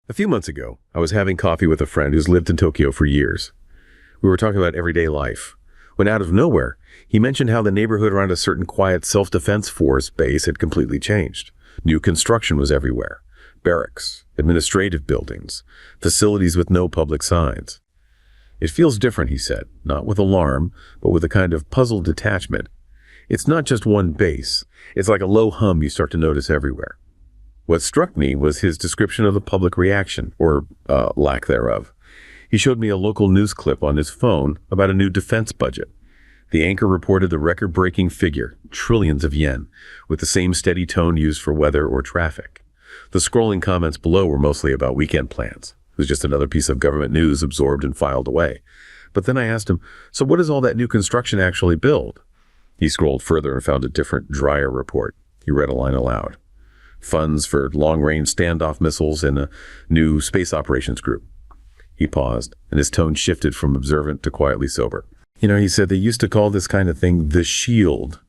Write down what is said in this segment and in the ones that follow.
A few months ago, I was having coffee with a friend who's lived in Tokyo for years. We were talking about everyday life, when out of nowhere, he mentioned how the neighborhood around a certain quiet self-defense force base had completely changed. New construction was everywhere. Barracks, administrative buildings, facilities with no public signs. It feels different, he said, not with alarm, but with a kind of puzzled detachment. It's not just one base. It's like a low hum you start to notice everywhere. What struck me was his description of the public reaction, or lack thereof. He showed me a local news clip on his phone about a new defense budget. The anchor reported the record-breaking figure, trillions of yen, with the same steady tone used for weather or traffic. The scrolling comments below were mostly about weekend plans. It was just another piece of government news absorbed and filed away. But then I asked him, so what does all that new construction actually build? He scrolled further and found a different, drier report. He read a line aloud. Funds for long-range standoff missiles and a new space operations group. He paused, and his tone shifted from observant to quietly sober. He said they used to call this kind of thing the shield.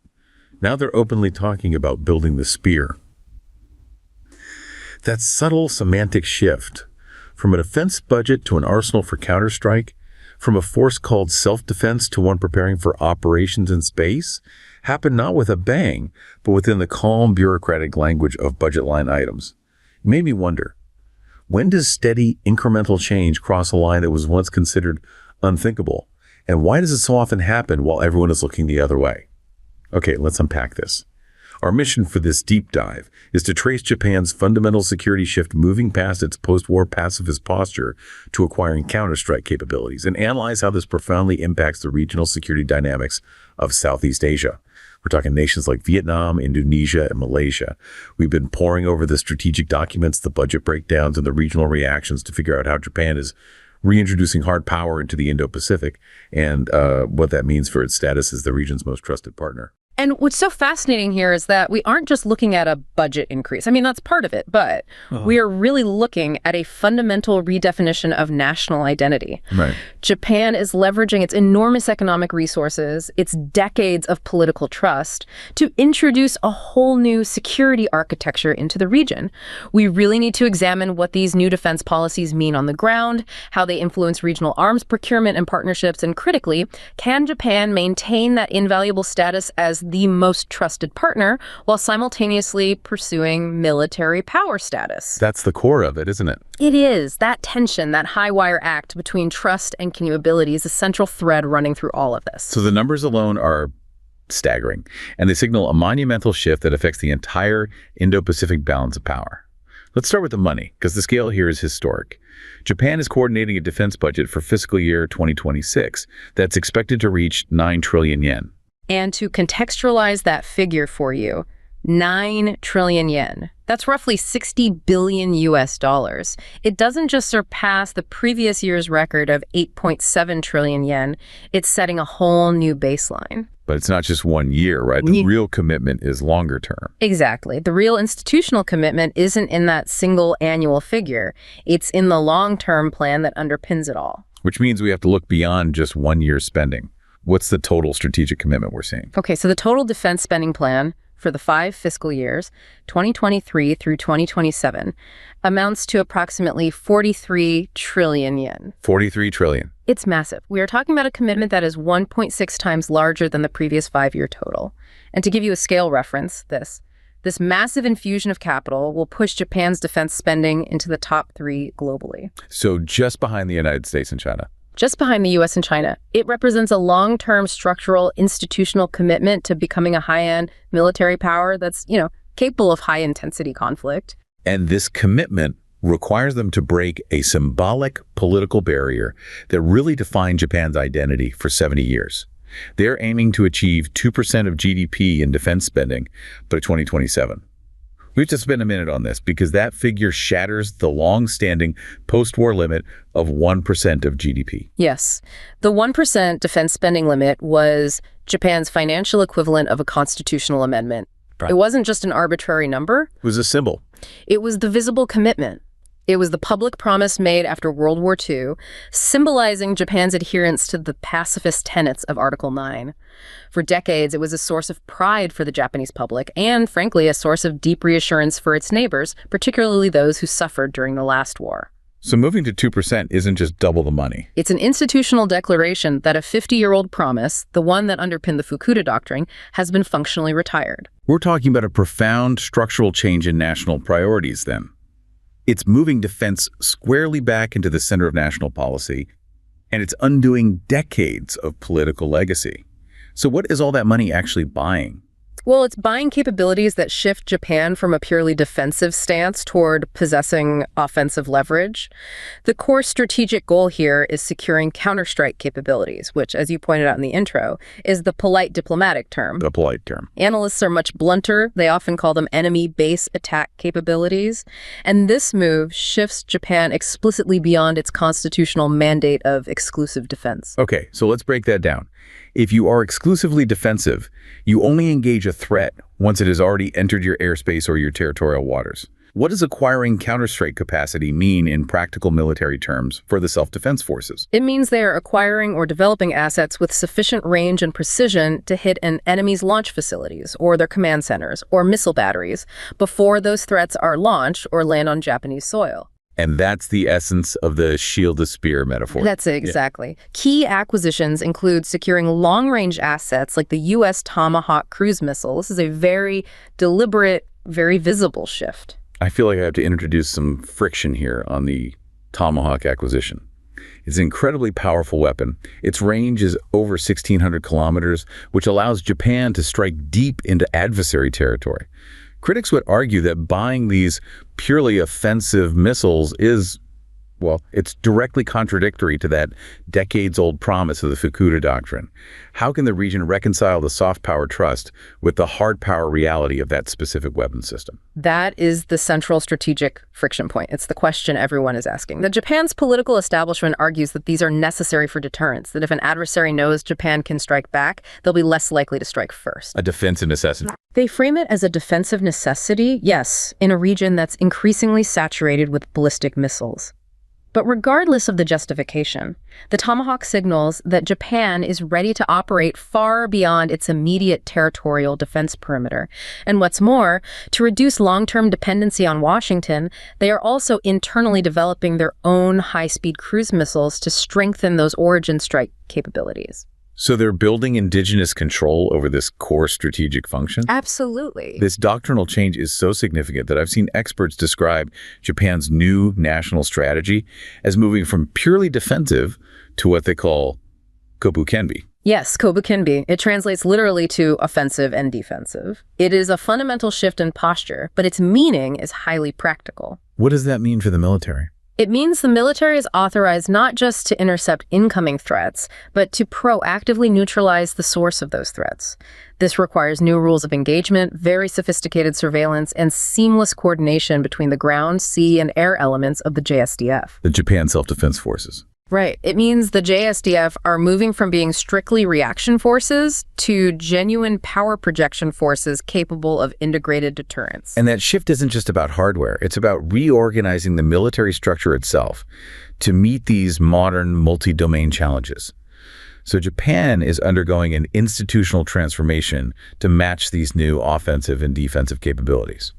Now they're openly talking about building the spear. That subtle semantic shift, from a defense budget to an arsenal for counterstrike, from a force called self-defense to one preparing for operations in space, happened not with a bang, but within the calm bureaucratic language of budget line items. It made me wonder, when does steady, incremental change cross a line that was once considered unthinkable? And why does it so often happen while everyone is looking the other way? Okay, let's unpack this. Our mission for this deep dive is to trace Japan's fundamental security shift moving past its post-war pacifist posture to acquiring counterstrike capabilities and analyze how this profoundly impacts the regional security dynamics of Southeast Asia. We're talking nations like Vietnam, Indonesia, and Malaysia. We've been poring over the strategic documents, the budget breakdowns, and the regional reactions to figure out how Japan is reintroducing hard power into the Indo-Pacific and what that means for its status as the region's most trusted partner. And what's so fascinating here is that we aren't just looking at a budget increase. I mean, that's part of it, but we are really looking at a fundamental redefinition of national identity. Right. Japan is leveraging its enormous economic resources, its decades of political trust, to introduce a whole new security architecture into the region. We really need to examine what these new defense policies mean on the ground, how they influence regional arms procurement and partnerships, and critically, can Japan maintain that invaluable status as the most trusted partner while simultaneously pursuing military power status? That's the core of it, isn't it? It is. That tension, that high wire act between trust and continuability is a central thread running through all of this. So the numbers alone are staggering, and they signal a monumental shift that affects the entire Indo-Pacific balance of power. Let's start with the money, because the scale here is historic. Japan is coordinating a defense budget for fiscal year 2026 that's expected to reach 9 trillion yen. And to contextualize that figure for you, 9 trillion yen. That's roughly 60 billion US dollars. It doesn't just surpass the previous year's record of 8.7 trillion yen. It's setting a whole new baseline. But it's not just 1 year, right? The real commitment is longer term. Exactly. The real institutional commitment isn't in that single annual figure. It's in the long-term plan that underpins it all. Which means we have to look beyond just 1 year's spending. What's the total strategic commitment we're seeing? Okay, so the total defense spending plan for the 5 fiscal years, 2023 through 2027, amounts to approximately 43 trillion yen. 43 trillion. It's massive. We are talking about a commitment that is 1.6 times larger than the previous 5-year total. And to give you a scale reference, this massive infusion of capital will push Japan's defense spending into the top 3 globally. So just behind the United States and China. Just behind the U.S. and China. It represents a long-term structural institutional commitment to becoming a high-end military power that's, capable of high-intensity conflict. And this commitment requires them to break a symbolic political barrier that really defined Japan's identity for 70 years. They're aiming to achieve 2% of GDP in defense spending by 2027. We have to spend a minute on this because that figure shatters the long-standing post-war limit of 1% of GDP. Yes. The 1% defense spending limit was Japan's financial equivalent of a constitutional amendment. Right. It wasn't just an arbitrary number. It was a symbol. It was the visible commitment. It was the public promise made after World War II, symbolizing Japan's adherence to the pacifist tenets of Article 9. For decades, it was a source of pride for the Japanese public and, frankly, a source of deep reassurance for its neighbors, particularly those who suffered during the last war. So moving to 2% isn't just double the money. It's an institutional declaration that a 50-year-old promise, the one that underpinned the Fukuda Doctrine, has been functionally retired. We're talking about a profound structural change in national priorities, then. It's moving defense squarely back into the center of national policy, and it's undoing decades of political legacy. So what is all that money actually buying? Well, it's buying capabilities that shift Japan from a purely defensive stance toward possessing offensive leverage. The core strategic goal here is securing counterstrike capabilities, which, as you pointed out in the intro, is the polite diplomatic term. The polite term. Analysts are much blunter. They often call them enemy base attack capabilities. And this move shifts Japan explicitly beyond its constitutional mandate of exclusive defense. Okay, so let's break that down. If you are exclusively defensive, you only engage a threat once it has already entered your airspace or your territorial waters. What does acquiring counterstrike capacity mean in practical military terms for the self-defense forces? It means they are acquiring or developing assets with sufficient range and precision to hit an enemy's launch facilities or their command centers or missile batteries before those threats are launched or land on Japanese soil. And that's the essence of the shield-to-spear metaphor. That's it, exactly. Yeah. Key acquisitions include securing long-range assets like the U.S. Tomahawk cruise missile. This is a very deliberate, very visible shift. I feel like I have to introduce some friction here on the Tomahawk acquisition. It's an incredibly powerful weapon. Its range is over 1,600 kilometers, which allows Japan to strike deep into adversary territory. Critics would argue that buying these purely offensive missiles is, well, it's directly contradictory to that decades-old promise of the Fukuda Doctrine. How can the region reconcile the soft power trust with the hard power reality of that specific weapon system? That is the central strategic friction point. It's the question everyone is asking. Japan's political establishment argues that these are necessary for deterrence, that if an adversary knows Japan can strike back, they'll be less likely to strike first. A defensive necessity. They frame it as a defensive necessity, yes, in a region that's increasingly saturated with ballistic missiles. But regardless of the justification, the Tomahawk signals that Japan is ready to operate far beyond its immediate territorial defense perimeter. And what's more, to reduce long-term dependency on Washington, they are also internally developing their own high-speed cruise missiles to strengthen those origin strike capabilities. So they're building indigenous control over this core strategic function? Absolutely. This doctrinal change is so significant that I've seen experts describe Japan's new national strategy as moving from purely defensive to what they call kobukenbi. Yes, kobukenbi. It translates literally to offensive and defensive. It is a fundamental shift in posture, but its meaning is highly practical. What does that mean for the military? It means the military is authorized not just to intercept incoming threats, but to proactively neutralize the source of those threats. This requires new rules of engagement, very sophisticated surveillance, and seamless coordination between the ground, sea, and air elements of the JSDF. The Japan Self-Defense Forces. Right. It means the JSDF are moving from being strictly reaction forces to genuine power projection forces capable of integrated deterrence. And that shift isn't just about hardware. It's about reorganizing the military structure itself to meet these modern multi-domain challenges. So Japan is undergoing an institutional transformation to match these new offensive and defensive capabilities.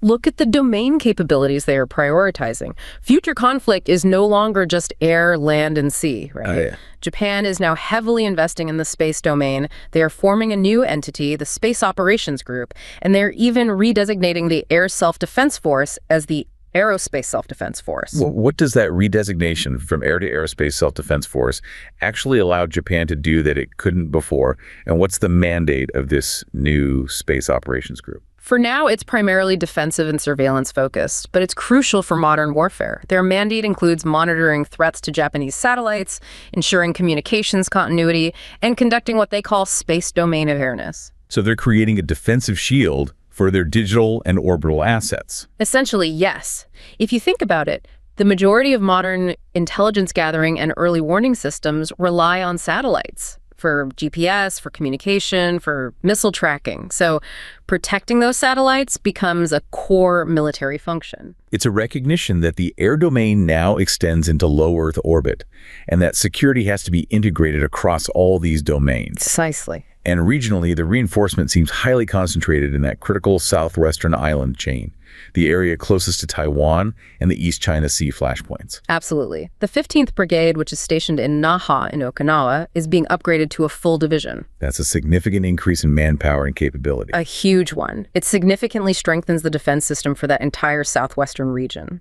Look at the domain capabilities they are prioritizing. Future conflict is no longer just air, land, and sea, right? Oh, yeah. Japan is now heavily investing in the space domain. They are forming a new entity, the Space Operations Group, and they're even redesignating the Air Self-Defense Force as the Aerospace Self-Defense Force. Well, what does that redesignation from Air to Aerospace Self-Defense Force actually allow Japan to do that it couldn't before? And what's the mandate of this new Space Operations Group? For now, it's primarily defensive and surveillance focused, but it's crucial for modern warfare. Their mandate includes monitoring threats to Japanese satellites, ensuring communications continuity, and conducting what they call space domain awareness. So they're creating a defensive shield for their digital and orbital assets. Essentially, yes. If you think about it, the majority of modern intelligence gathering and early warning systems rely on satellites. for GPS, for communication, for missile tracking. So protecting those satellites becomes a core military function. It's a recognition that the air domain now extends into low Earth orbit, and that security has to be integrated across all these domains. Precisely. And regionally, the reinforcement seems highly concentrated in that critical southwestern island chain, the area closest to Taiwan and the East China Sea flashpoints. Absolutely. The 15th Brigade, which is stationed in Naha in Okinawa, is being upgraded to a full division. That's a significant increase in manpower and capability. A huge one. It significantly strengthens the defense system for that entire southwestern region.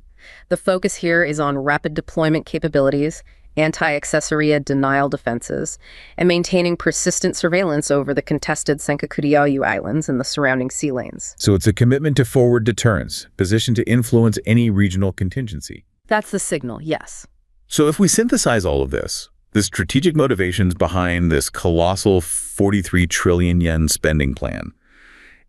The focus here is on rapid deployment capabilities, anti-accessoria denial defenses, and maintaining persistent surveillance over the contested Senkaku-Ryukyu Islands and the surrounding sea lanes. So it's a commitment to forward deterrence, positioned to influence any regional contingency. That's the signal, yes. So if we synthesize all of this, the strategic motivations behind this colossal 43 trillion yen spending plan,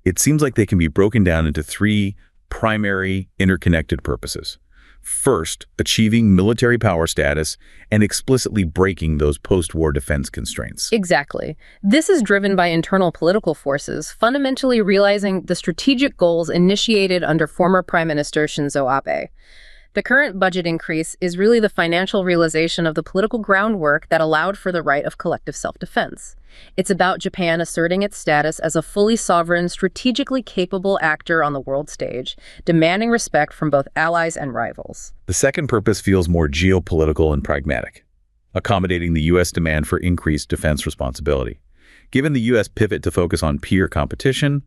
it seems like they can be broken down into three primary interconnected purposes. First, achieving military power status and explicitly breaking those post-war defense constraints. Exactly. This is driven by internal political forces, fundamentally realizing the strategic goals initiated under former Prime Minister Shinzo Abe. The current budget increase is really the financial realization of the political groundwork that allowed for the right of collective self-defense. It's about Japan asserting its status as a fully sovereign, strategically capable actor on the world stage, demanding respect from both allies and rivals. The second purpose feels more geopolitical and pragmatic, accommodating the U.S. demand for increased defense responsibility. Given the U.S. pivot to focus on peer competition,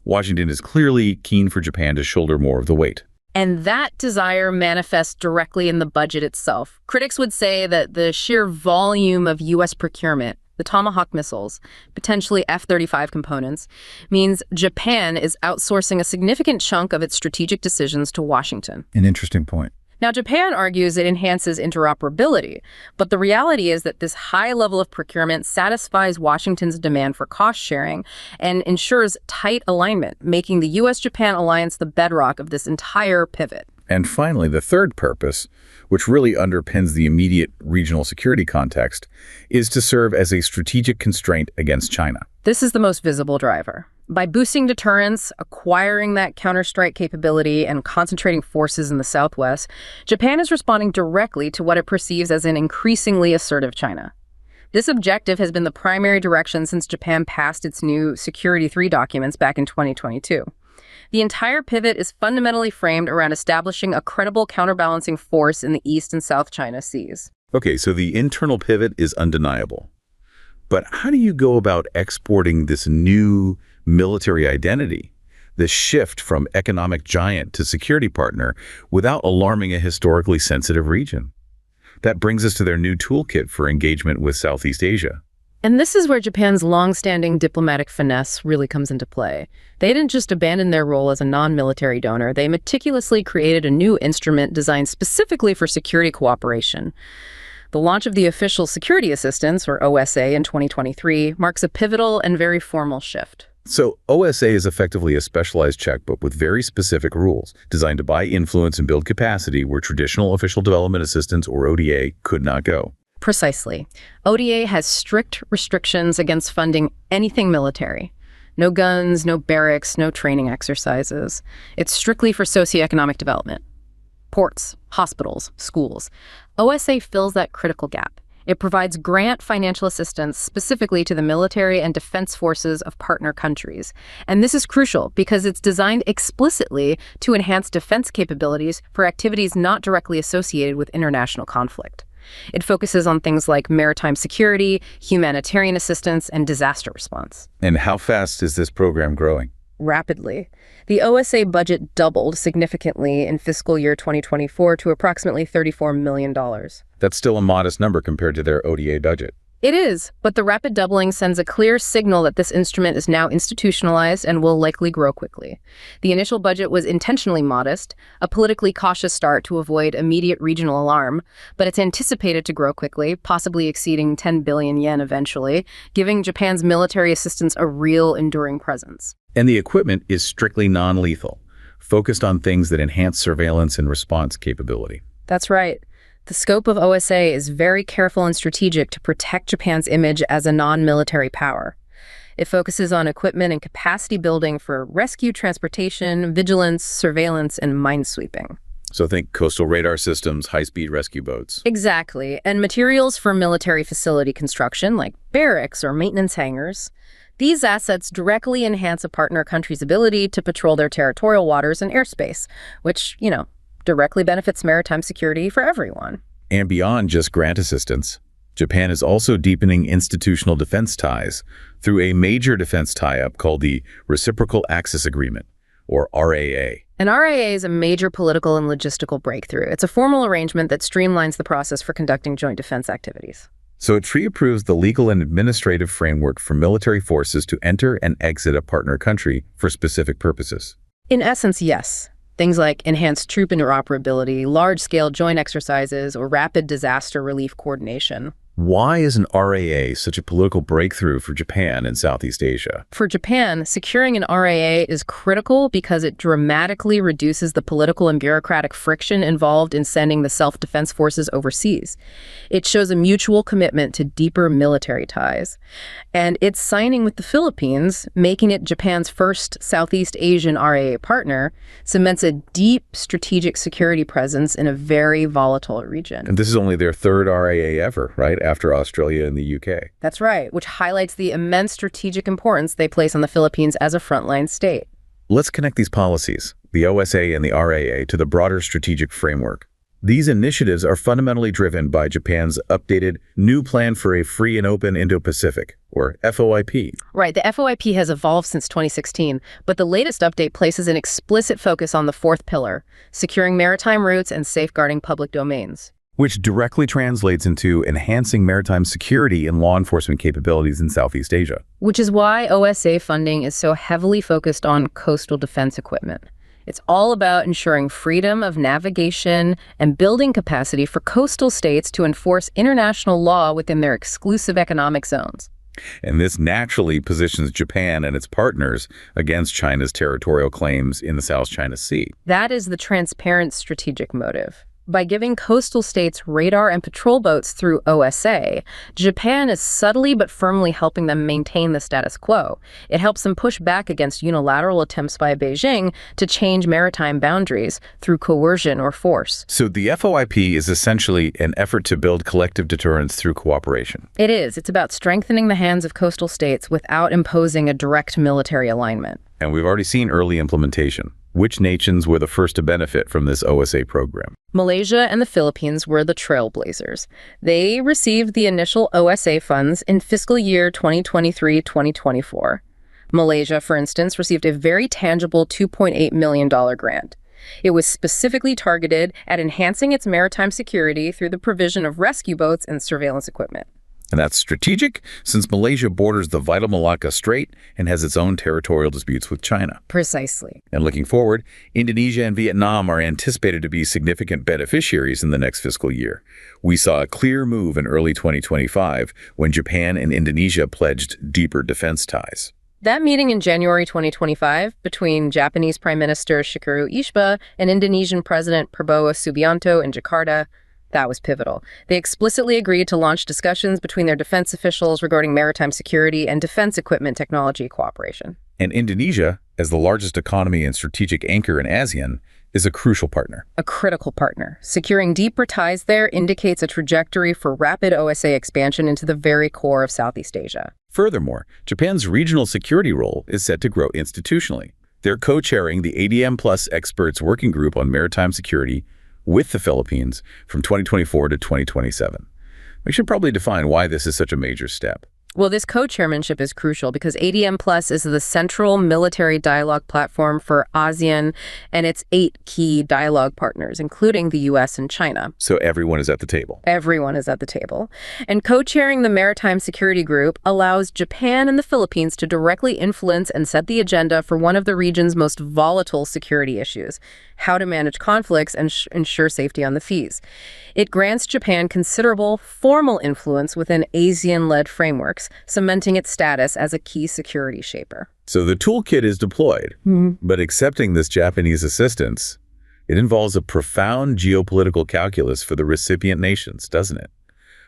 Washington is clearly keen for Japan to shoulder more of the weight. And that desire manifests directly in the budget itself. Critics would say that the sheer volume of U.S. procurement, the Tomahawk missiles, potentially F-35 components, means Japan is outsourcing a significant chunk of its strategic decisions to Washington. An interesting point. Now, Japan argues it enhances interoperability, but the reality is that this high level of procurement satisfies Washington's demand for cost sharing and ensures tight alignment, making the U.S.-Japan alliance the bedrock of this entire pivot. And finally, the third purpose, which really underpins the immediate regional security context, is to serve as a strategic constraint against China. This is the most visible driver. By boosting deterrence, acquiring that counterstrike capability, and concentrating forces in the Southwest, Japan is responding directly to what it perceives as an increasingly assertive China. This objective has been the primary direction since Japan passed its new Security 3 documents back in 2022. The entire pivot is fundamentally framed around establishing a credible counterbalancing force in the East and South China Seas. Okay, so the internal pivot is undeniable. But how do you go about exporting this new military identity, this shift from economic giant to security partner, without alarming a historically sensitive region? That brings us to their new toolkit for engagement with Southeast Asia. And this is where Japan's long-standing diplomatic finesse really comes into play. They didn't just abandon their role as a non-military donor, they meticulously created a new instrument designed specifically for security cooperation. The launch of the Official Security Assistance, or OSA, in 2023 marks a pivotal and very formal shift. So OSA is effectively a specialized checkbook with very specific rules designed to buy influence and build capacity where traditional official development assistance, or ODA, could not go. Precisely. ODA has strict restrictions against funding anything military. No guns, no barracks, no training exercises. It's strictly for socioeconomic development. Ports, hospitals, schools. OSA fills that critical gap. It provides grant financial assistance specifically to the military and defense forces of partner countries. And this is crucial because it's designed explicitly to enhance defense capabilities for activities not directly associated with international conflict. It focuses on things like maritime security, humanitarian assistance, and disaster response. And how fast is this program growing? Rapidly. The OSA budget doubled significantly in fiscal year 2024 to approximately $34 million. That's still a modest number compared to their ODA budget. It is, but the rapid doubling sends a clear signal that this instrument is now institutionalized and will likely grow quickly. The initial budget was intentionally modest, a politically cautious start to avoid immediate regional alarm, but it's anticipated to grow quickly, possibly exceeding 10 billion yen eventually, giving Japan's military assistance a real enduring presence. And the equipment is strictly non-lethal, focused on things that enhance surveillance and response capability. That's right. The scope of OSA is very careful and strategic to protect Japan's image as a non-military power. It focuses on equipment and capacity building for rescue, transportation, vigilance, surveillance, and minesweeping. So think coastal radar systems, high-speed rescue boats. Exactly, and materials for military facility construction, like barracks or maintenance hangars. These assets directly enhance a partner country's ability to patrol their territorial waters and airspace, which, directly benefits maritime security for everyone. And beyond just grant assistance, Japan is also deepening institutional defense ties through a major defense tie-up called the Reciprocal Access Agreement, or RAA. An RAA is a major political and logistical breakthrough. It's a formal arrangement that streamlines the process for conducting joint defense activities. So it pre-approves the legal and administrative framework for military forces to enter and exit a partner country for specific purposes. In essence, yes. Things like enhanced troop interoperability, large-scale joint exercises, or rapid disaster relief coordination. Why is an RAA such a political breakthrough for Japan and Southeast Asia? For Japan, securing an RAA is critical because it dramatically reduces the political and bureaucratic friction involved in sending the self-defense forces overseas. It shows a mutual commitment to deeper military ties. And its signing with the Philippines, making it Japan's first Southeast Asian RAA partner, cements a deep strategic security presence in a very volatile region. And this is only their third RAA ever, right? After Australia and the UK. That's right, which highlights the immense strategic importance they place on the Philippines as a frontline state. Let's connect these policies, the OSA and the RAA, to the broader strategic framework. These initiatives are fundamentally driven by Japan's updated New Plan for a Free and Open Indo-Pacific, or FOIP. Right, the FOIP has evolved since 2016, but the latest update places an explicit focus on the fourth pillar, securing maritime routes and safeguarding public domains. Which directly translates into enhancing maritime security and law enforcement capabilities in Southeast Asia. Which is why OSA funding is so heavily focused on coastal defense equipment. It's all about ensuring freedom of navigation and building capacity for coastal states to enforce international law within their exclusive economic zones. And this naturally positions Japan and its partners against China's territorial claims in the South China Sea. That is the transparent strategic motive. By giving coastal states radar and patrol boats through OSA, Japan is subtly but firmly helping them maintain the status quo. It helps them push back against unilateral attempts by Beijing to change maritime boundaries through coercion or force. So the FOIP is essentially an effort to build collective deterrence through cooperation. It is. It's about strengthening the hands of coastal states without imposing a direct military alignment. And we've already seen early implementation. Which nations were the first to benefit from this OSA program? Malaysia and the Philippines were the trailblazers. They received the initial OSA funds in fiscal year 2023-2024. Malaysia, for instance, received a very tangible $2.8 million grant. It was specifically targeted at enhancing its maritime security through the provision of rescue boats and surveillance equipment. And that's strategic, since Malaysia borders the vital Malacca Strait and has its own territorial disputes with China. Precisely. And looking forward, Indonesia and Vietnam are anticipated to be significant beneficiaries in the next fiscal year. We saw a clear move in early 2025 when Japan and Indonesia pledged deeper defense ties. That meeting in January 2025 between Japanese Prime Minister Shigeru Ishiba and Indonesian President Prabowo Subianto in Jakarta, that was pivotal. They explicitly agreed to launch discussions between their defense officials regarding maritime security and defense equipment technology cooperation. And Indonesia, as the largest economy and strategic anchor in ASEAN, is a crucial partner. A critical partner. Securing deeper ties there indicates a trajectory for rapid OSA expansion into the very core of Southeast Asia. Furthermore, Japan's regional security role is set to grow institutionally. They're co-chairing the ADM Plus Experts Working Group on Maritime Security with the Philippines from 2024 to 2027. We should probably define why this is such a major step. Well, this co-chairmanship is crucial because ADM Plus is the central military dialogue platform for ASEAN and its 8 key dialogue partners, including the U.S. and China. So everyone is at the table. Everyone is at the table. And co-chairing the Maritime Security Group allows Japan and the Philippines to directly influence and set the agenda for one of the region's most volatile security issues, how to manage conflicts and ensure safety on the seas. It grants Japan considerable formal influence within ASEAN-led frameworks, cementing its status as a key security shaper. So the toolkit is deployed, but accepting this Japanese assistance It involves a profound geopolitical calculus for the recipient nations, doesn't it?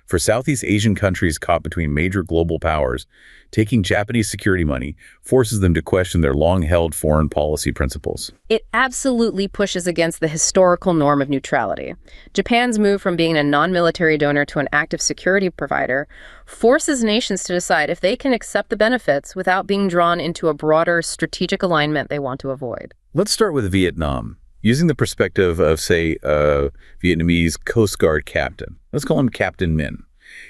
For Southeast Asian countries caught between major global powers, taking Japanese security money forces them to question their long-held foreign policy principles. It absolutely pushes against the historical norm of neutrality. Japan's move from being a non-military donor to an active security provider forces nations to decide if they can accept the benefits without being drawn into a broader strategic alignment they want to avoid. Let's start with Vietnam. Using the perspective of, say, a Vietnamese Coast Guard captain. Let's call him Captain Min.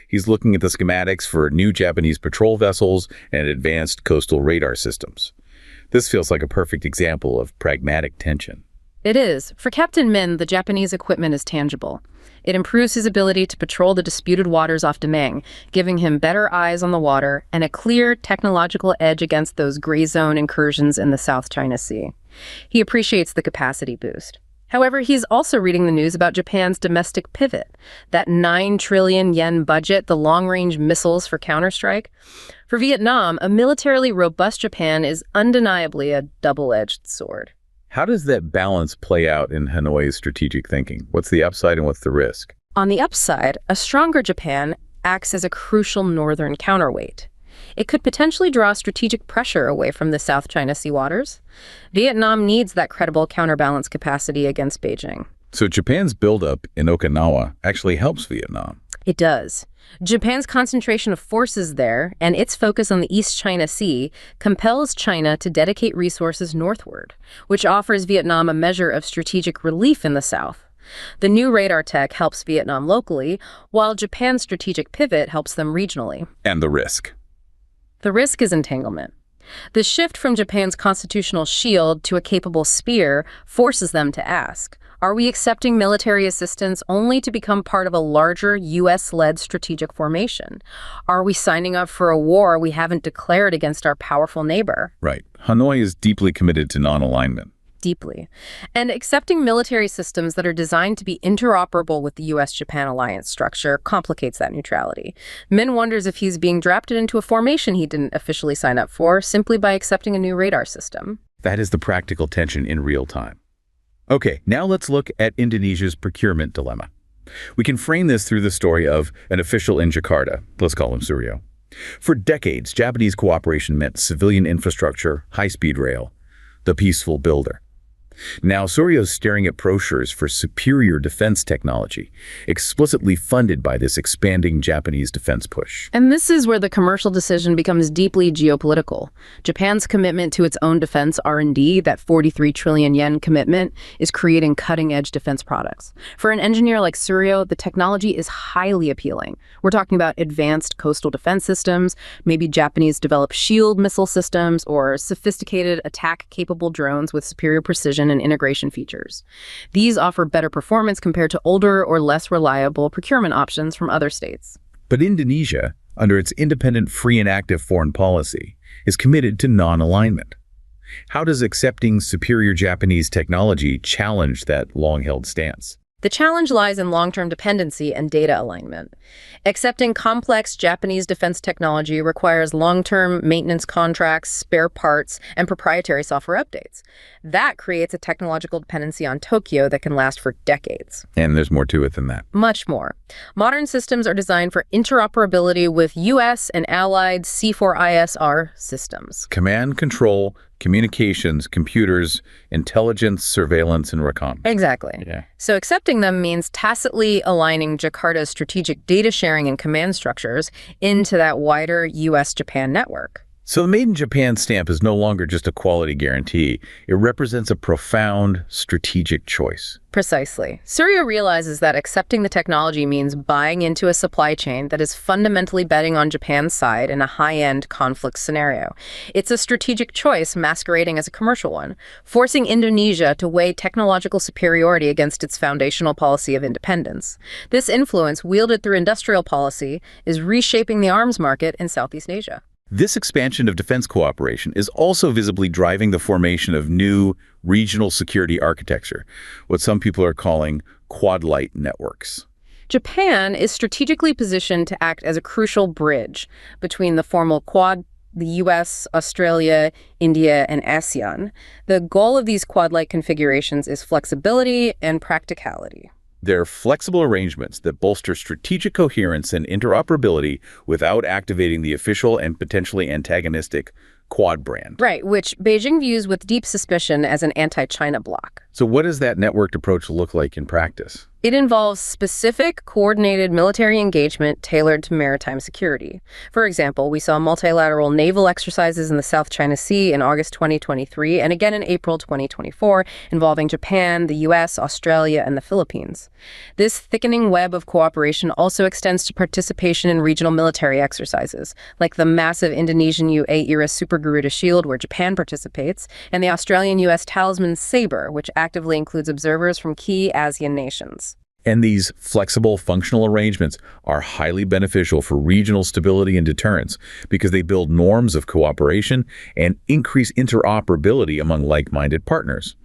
He's looking at the schematics for new Japanese patrol vessels and advanced coastal radar systems. This feels like a perfect example of pragmatic tension. It is. For Captain Min, the Japanese equipment is tangible. It improves his ability to patrol the disputed waters off Damang, giving him better eyes on the water and a clear technological edge against those gray zone incursions in the South China Sea. He appreciates the capacity boost. However, he's also reading the news about Japan's domestic pivot, that 9 trillion yen budget, the long-range missiles for counterstrike. For Vietnam, a militarily robust Japan is undeniably a double-edged sword. How does that balance play out in Hanoi's strategic thinking? What's the upside and what's the risk? On the upside, a stronger Japan acts as a crucial northern counterweight. It could potentially draw strategic pressure away from the South China Sea waters. Vietnam needs that credible counterbalance capacity against Beijing. So Japan's buildup in Okinawa actually helps Vietnam. It does. Japan's concentration of forces there and its focus on the East China Sea compels China to dedicate resources northward, which offers Vietnam a measure of strategic relief in the south. The new radar tech helps Vietnam locally, while Japan's strategic pivot helps them regionally. And the risk? The risk is entanglement. The shift from Japan's constitutional shield to a capable spear forces them to ask, are we accepting military assistance only to become part of a larger U.S.-led strategic formation? Are we signing up for a war we haven't declared against our powerful neighbor? Right. Hanoi is deeply committed to non-alignment. Deeply. And accepting military systems that are designed to be interoperable with the U.S.-Japan alliance structure complicates that neutrality. Min wonders if he's being drafted into a formation he didn't officially sign up for simply by accepting a new radar system. That is the practical tension in real time. Okay, now let's look at Indonesia's procurement dilemma. We can frame this through the story of an official in Jakarta. Let's call him Suryo. For decades, Japanese cooperation meant civilian infrastructure, high-speed rail, the peaceful builder. Now, Suryo's staring at brochures for superior defense technology, explicitly funded by this expanding Japanese defense push. And this is where the commercial decision becomes deeply geopolitical. Japan's commitment to its own defense R&D, that 43 trillion yen commitment, is creating cutting-edge defense products. For an engineer like Suryo, the technology is highly appealing. We're talking about advanced coastal defense systems, maybe Japanese-developed shield missile systems, or sophisticated attack-capable drones with superior precision and integration features. These offer better performance compared to older or less reliable procurement options from other states. But Indonesia, under its independent, free and active foreign policy, is committed to non-alignment. How does accepting superior Japanese technology challenge that long-held stance? The challenge lies in long-term dependency and data alignment. Accepting complex Japanese defense technology requires long-term maintenance contracts, spare parts, and proprietary software updates. That creates a technological dependency on Tokyo that can last for decades. And there's more to it than that. Much more. Modern systems are designed for interoperability with U.S. and allied C4ISR systems. Command, control, communications, computers, intelligence, surveillance, and recon. Exactly. Yeah. So accepting them means tacitly aligning Jakarta's strategic data sharing and command structures into that wider U.S.-Japan network. So the Made in Japan stamp is no longer just a quality guarantee. It represents a profound strategic choice. Precisely. Suryo realizes that accepting the technology means buying into a supply chain that is fundamentally betting on Japan's side in a high-end conflict scenario. It's a strategic choice masquerading as a commercial one, forcing Indonesia to weigh technological superiority against its foundational policy of independence. This influence, wielded through industrial policy, is reshaping the arms market in Southeast Asia. This expansion of defense cooperation is also visibly driving the formation of new regional security architecture, what some people are calling quad-light networks. Japan is strategically positioned to act as a crucial bridge between the formal Quad the US, Australia, India, and ASEAN. The goal of these Quad-like configurations is flexibility and practicality. They're flexible arrangements that bolster strategic coherence and interoperability without activating the official and potentially antagonistic Quad brand. Right, which Beijing views with deep suspicion as an anti-China bloc. So what does that networked approach look like in practice? It involves specific, coordinated military engagement tailored to maritime security. For example, we saw multilateral naval exercises in the South China Sea in August 2023 and again in April 2024 involving Japan, the US, Australia, and the Philippines. This thickening web of cooperation also extends to participation in regional military exercises, like the massive Indonesian U-8-era Super Garuda Shield, where Japan participates, and the Australian-US Talisman Sabre, which actively includes observers from key ASEAN nations. And these flexible, functional arrangements are highly beneficial for regional stability and deterrence because they build norms of cooperation and increase interoperability among like-minded partners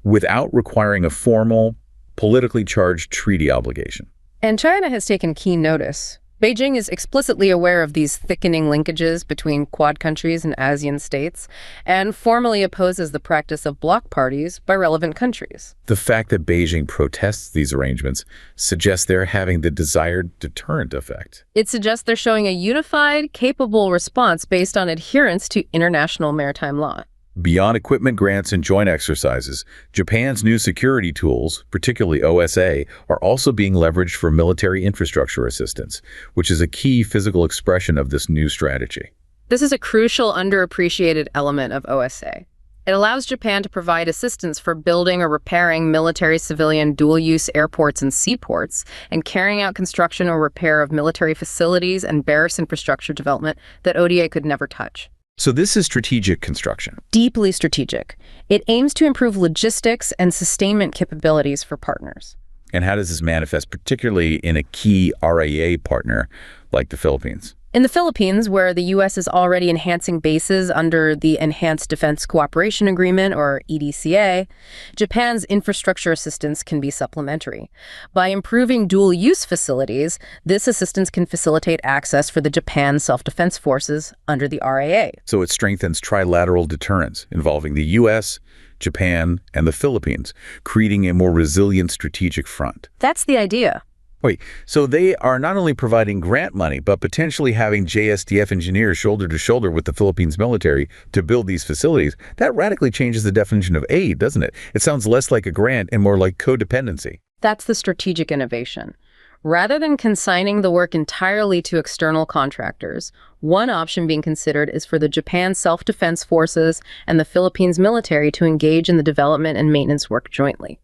without requiring a formal, politically charged treaty obligation. And China has taken keen notice. Beijing is explicitly aware of these thickening linkages between Quad countries and ASEAN states and formally opposes the practice of bloc parties by relevant countries. The fact that Beijing protests these arrangements suggests they're having the desired deterrent effect. It suggests they're showing a unified, capable response based on adherence to international maritime law. Beyond equipment grants and joint exercises, Japan's new security tools, particularly OSA, are also being leveraged for military infrastructure assistance, which is a key physical expression of this new strategy. This is a crucial, underappreciated element of OSA. It allows Japan to provide assistance for building or repairing military-civilian dual-use airports and seaports, and carrying out construction or repair of military facilities and barracks infrastructure development that ODA could never touch. So this is strategic construction. Deeply strategic. It aims to improve logistics and sustainment capabilities for partners. And how does this manifest, particularly in a key RAA partner like the Philippines? In the Philippines, where the U.S. is already enhancing bases under the Enhanced Defense Cooperation Agreement, or EDCA, Japan's infrastructure assistance can be supplementary. By improving dual-use facilities, this assistance can facilitate access for the Japan Self-Defense Forces under the RAA. So it strengthens trilateral deterrence involving the U.S., Japan, and the Philippines, creating a more resilient strategic front. That's the idea. Wait, so they are not only providing grant money, but potentially having JSDF engineers shoulder to shoulder with the Philippines military to build these facilities. That radically changes the definition of aid, doesn't it? It sounds less like a grant and more like codependency. That's the strategic innovation. Rather than consigning the work entirely to external contractors, one option being considered is for the Japan Self-Defense Forces and the Philippines military to engage in the development and maintenance work jointly.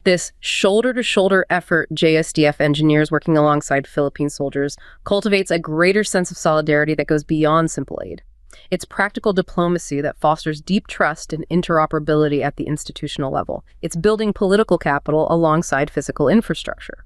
This shoulder-to-shoulder effort, JSDF engineers working alongside Philippine soldiers, cultivates a greater sense of solidarity that goes beyond simple aid. It's practical diplomacy that fosters deep trust and interoperability at the institutional level. It's building political capital alongside physical infrastructure.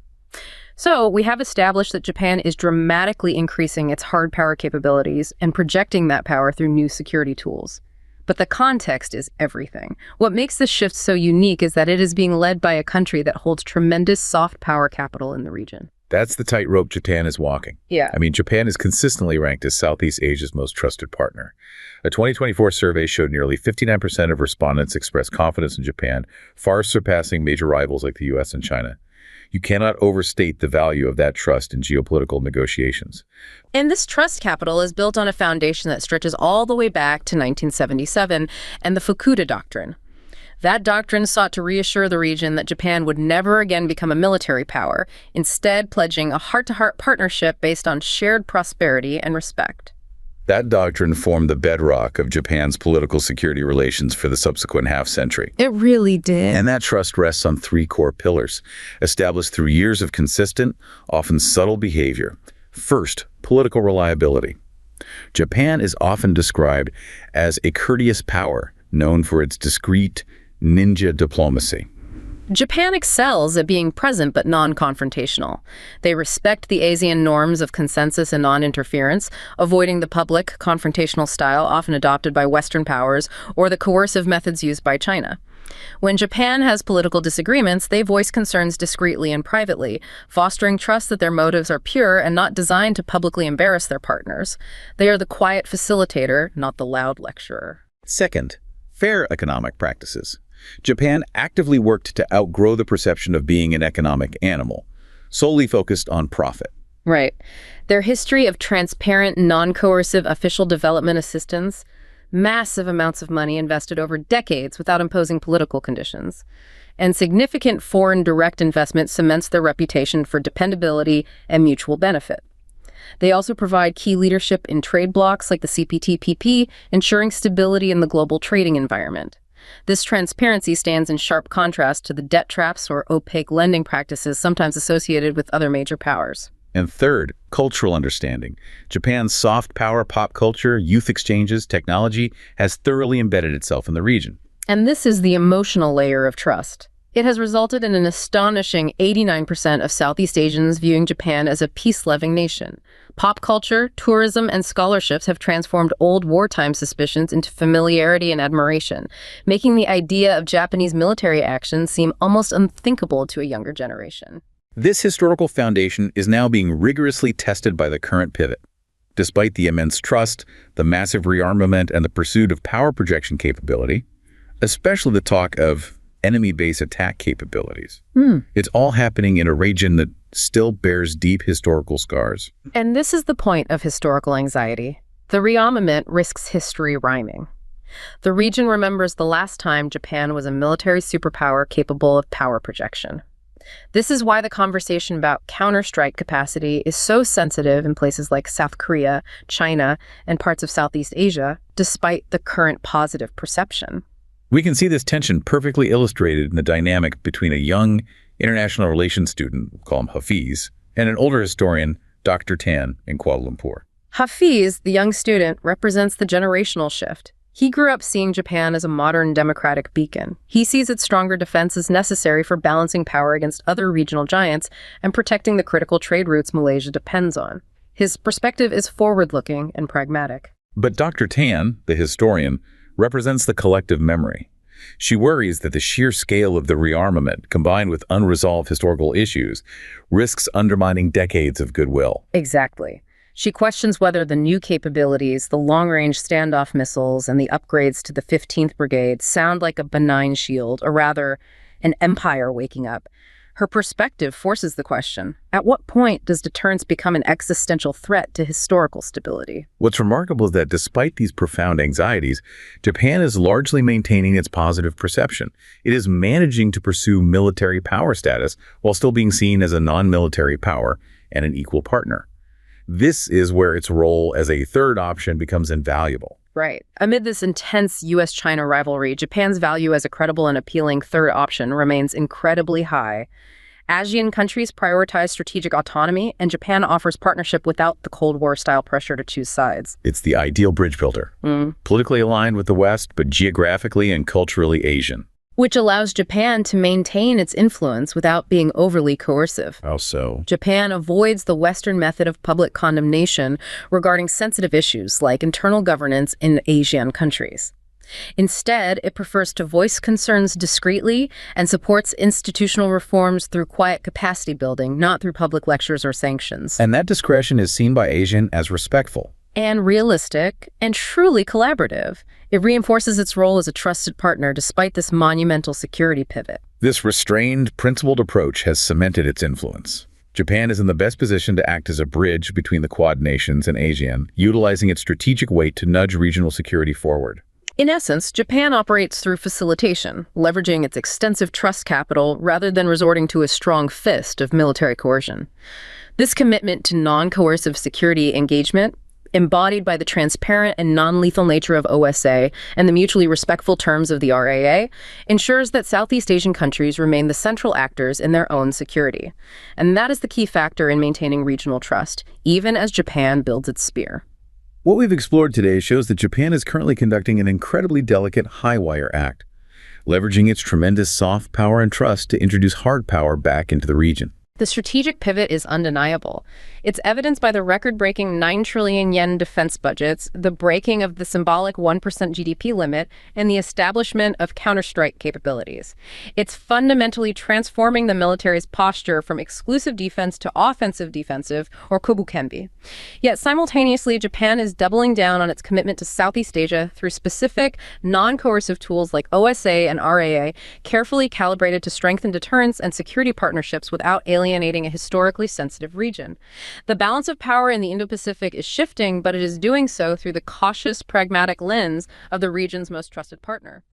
So we have established that Japan is dramatically increasing its hard power capabilities and projecting that power through new security tools. But the context is everything. What makes this shift so unique is that it is being led by a country that holds tremendous soft power capital in the region. That's the tightrope Japan is walking. Yeah. I mean, Japan is consistently ranked as Southeast Asia's most trusted partner. A 2024 survey showed nearly 59% of respondents expressed confidence in Japan, far surpassing major rivals like the US and China. You cannot overstate the value of that trust in geopolitical negotiations. And this trust capital is built on a foundation that stretches all the way back to 1977 and the Fukuda Doctrine. That doctrine sought to reassure the region that Japan would never again become a military power, instead pledging a heart-to-heart partnership based on shared prosperity and respect. That doctrine formed the bedrock of Japan's political security relations for the subsequent half-century. It really did. And that trust rests on three core pillars, established through years of consistent, often subtle behavior. First, political reliability. Japan is often described as a courteous power, known for its discreet ninja diplomacy. Japan excels at being present but non-confrontational. They respect the ASEAN norms of consensus and non-interference, avoiding the public, confrontational style often adopted by Western powers or the coercive methods used by China. When Japan has political disagreements, they voice concerns discreetly and privately, fostering trust that their motives are pure and not designed to publicly embarrass their partners. They are the quiet facilitator, not the loud lecturer. Second, fair economic practices. Japan actively worked to outgrow the perception of being an economic animal, solely focused on profit. Right. Their history of transparent, non-coercive official development assistance, massive amounts of money invested over decades without imposing political conditions, and significant foreign direct investment cements their reputation for dependability and mutual benefit. They also provide key leadership in trade blocs like the CPTPP, ensuring stability in the global trading environment. This transparency stands in sharp contrast to the debt traps or opaque lending practices sometimes associated with other major powers. And third, cultural understanding. Japan's soft power, pop culture, youth exchanges, technology has thoroughly embedded itself in the region. And this is the emotional layer of trust. It has resulted in an astonishing 89% of Southeast Asians viewing Japan as a peace-loving nation. Pop culture, tourism, and scholarships have transformed old wartime suspicions into familiarity and admiration, making the idea of Japanese military action seem almost unthinkable to a younger generation. This historical foundation is now being rigorously tested by the current pivot. Despite the immense trust, the massive rearmament, and the pursuit of power projection capability, especially the talk of enemy base attack capabilities, it's all happening in a region that still bears deep historical scars. And this is the point of historical anxiety. The rearmament risks history rhyming. The region remembers the last time Japan was a military superpower capable of power projection. This is why the conversation about counterstrike capacity is so sensitive in places like South Korea, China, and parts of Southeast Asia, despite the current positive perception. We can see this tension perfectly illustrated in the dynamic between a young international relations student, we'll call him Hafiz, and an older historian, Dr. Tan, in Kuala Lumpur. Hafiz, the young student, represents the generational shift. He grew up seeing Japan as a modern democratic beacon. He sees its stronger defense as necessary for balancing power against other regional giants and protecting the critical trade routes Malaysia depends on. His perspective is forward-looking and pragmatic. But Dr. Tan, the historian, represents the collective memory. She worries that the sheer scale of the rearmament, combined with unresolved historical issues, risks undermining decades of goodwill. Exactly. She questions whether the new capabilities, the long-range standoff missiles, and the upgrades to the 15th Brigade sound like a benign shield, or rather, an empire waking up. Her perspective forces the question, at what point does deterrence become an existential threat to historical stability? What's remarkable is that despite these profound anxieties, Japan is largely maintaining its positive perception. It is managing to pursue military power status while still being seen as a non-military power and an equal partner. This is where its role as a third option becomes invaluable. Right. Amid this intense U.S.-China rivalry, Japan's value as a credible and appealing third option remains incredibly high. ASEAN countries prioritize strategic autonomy, and Japan offers partnership without the Cold War-style pressure to choose sides. It's the ideal bridge builder. Politically aligned with the West, but geographically and culturally Asian. Which allows Japan to maintain its influence without being overly coercive. How so? Japan avoids the Western method of public condemnation regarding sensitive issues like internal governance in ASEAN countries. Instead, it prefers to voice concerns discreetly and supports institutional reforms through quiet capacity building, not through public lectures or sanctions. And that discretion is seen by ASEAN as respectful. And realistic, and truly collaborative. It reinforces its role as a trusted partner despite this monumental security pivot. This restrained, principled approach has cemented its influence. Japan is in the best position to act as a bridge between the Quad nations and ASEAN, utilizing its strategic weight to nudge regional security forward. In essence, Japan operates through facilitation, leveraging its extensive trust capital rather than resorting to a strong fist of military coercion. This commitment to non-coercive security engagement, embodied by the transparent and non-lethal nature of OSA and the mutually respectful terms of the RAA, ensures that Southeast Asian countries remain the central actors in their own security. And that is the key factor in maintaining regional trust, even as Japan builds its spear. What we've explored today shows that Japan is currently conducting an incredibly delicate high-wire act, leveraging its tremendous soft power and trust to introduce hard power back into the region. The strategic pivot is undeniable. It's evidenced by the record-breaking 9 trillion yen defense budgets, the breaking of the symbolic 1% GDP limit, and the establishment of counterstrike capabilities. It's fundamentally transforming the military's posture from exclusive defense to offensive defensive, or kobukenbi. Yet simultaneously, Japan is doubling down on its commitment to Southeast Asia through specific, non-coercive tools like OSA and RAA, carefully calibrated to strengthen deterrence and security partnerships without alienating a historically sensitive region. The balance of power in the Indo-Pacific is shifting, but it is doing so through the cautious, pragmatic lens of the region's most trusted partner.